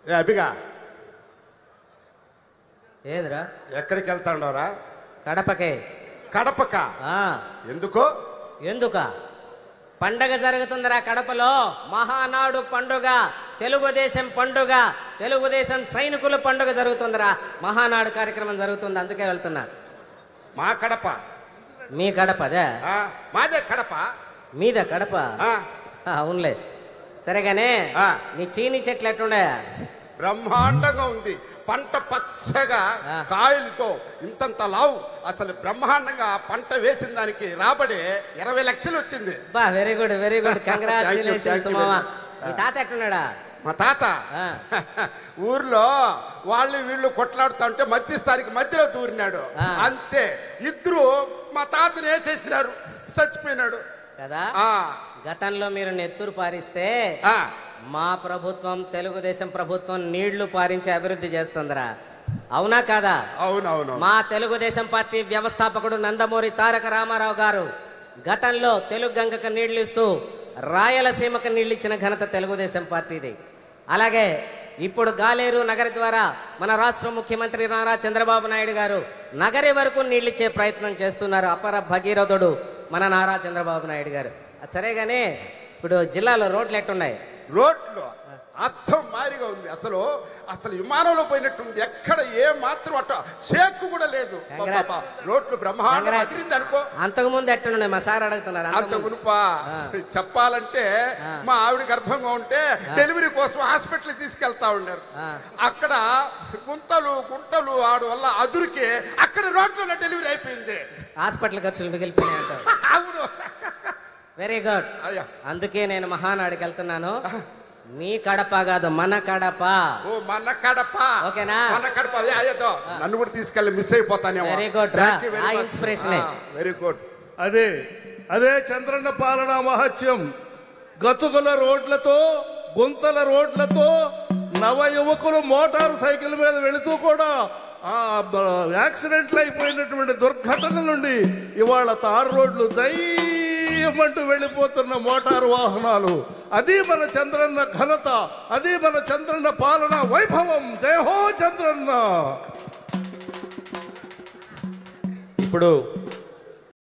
ఏ అభిగా ఏదిరా ఎక్కడికి వెళ్తాండవరా? కడపకే. కడపక? ఎందుకో? ఎందుక పండగ జరుగుతుందిరా కడపలో. మహానాడు పండుగ, తెలుగుదేశం పండుగ, తెలుగుదేశం సైనికుల పండుగ జరుగుతుందిరా. మహానాడు కార్యక్రమం జరుగుతుంది, అందుకే వెళ్తున్నా. మా కడప? మీ కడపదే? మాదే కడప. మీద కడప? అవునులే. సరేగానే నీ చీని చెట్లు ఎట్లుండే? బ్రహ్మాండంగా ఉంది. పంట పచ్చగా కాయలతో ఇంతంత లావు. అసలు బ్రహ్మాండంగా పంట వేసిన దానికి రాబడి 20 లక్షలు వచ్చింది. బా very good, very good. Congratulations మామా. మీ తాత ఎట్టున్నాడా? మా తాత ఊర్లో వాళ్ళు వీళ్ళు కొట్లాడుతా ఉంటే మధ్యస్థానికి మధ్యలో దూరినాడు. అంతే, ఇద్దరు మా తాతను వేసేసినారు, చచ్చిపోయినాడు కదా. గతంలో మీరు నెత్తురు పారిస్తే మా ప్రభుత్వం, తెలుగుదేశం ప్రభుత్వం నీళ్లు పారించి అభివృద్ధి చేస్తుందిరా. అవునా కాదా? అవునవును. మా తెలుగుదేశం పార్టీ వ్యవస్థాపకుడు నందమూరి తారక రామారావు గారు గతంలో తెలుగు గంగకు నీళ్లు ఇస్తూ రాయలసీమకు నీళ్లు ఇచ్చిన ఘనత తెలుగుదేశం పార్టీది. అలాగే ఇప్పుడు గాలేరు నగరి ద్వారా మన రాష్ట్ర ముఖ్యమంత్రి నారా చంద్రబాబు నాయుడు గారు నగరి వరకు నీళ్ళిచ్చే ప్రయత్నం చేస్తున్నారు. అపర భగీరథుడు మన నారా చంద్రబాబు నాయుడు గారు. సరేగానే ఇప్పుడు జిల్లాలో రోడ్లు ఎట్టున్నాయి? రోడ్లు అర్థం మారిగా ఉంది. అసలు అసలు విమానంలో పోయినట్టుంది. ఎక్కడ ఏ మాత్రం అట్ట షేక్ కూడా లేదు. రోడ్లు బ్రహ్మాండంగా అదిరింది అనుకో. అంతకుముందు ఎట్టున్నాయి మా సార్ అడుగుతున్నారు. అంత మునుపా చెప్పాలంటే మా ఆవిడ గర్భంగా ఉంటే డెలివరీ కోసం హాస్పిటల్ తీసుకెళ్తా ఉన్నారు. అక్కడ గుంతలు గుంటలు ఆడు వల్ల అదురికి అక్కడ రోడ్లలో డెలివరీ అయిపోయింది. హాస్పిటల్ ఖర్చులు మిగిలిపోయినాయి అంట. అవును. Very good. అందుకే నేను మహానాడికి వెళ్తున్నాను. మీ కడప కాదు, మన కడప. ఓ మన కడప. ఓకేనా? మన కడప. నన్ను కూడా తీసుకెళ్ళి మిస్ అయిపోతాను. Very good. Inspiration. Very good. అదే అదే చంద్రన్న పాలన మహత్యం. గతుకుల రోడ్లతో, గుంతల రోడ్లతో నవ యువకులు మోటార్ సైకిల్ మీద వెళుతూ కూడా ఆ యాక్సిడెంట్లు అయిపోయినటువంటి దుర్ఘటన నుండి ఇవాళ తారు రోడ్లు దయ్యమంటూ వెళ్ళిపోతున్న మోటారు వాహనాలు. అది మన చంద్రన్న ఘనత, అది మన చంద్రన్న పాలన వైభవం. జై హో చంద్రన్న. ఇప్పుడు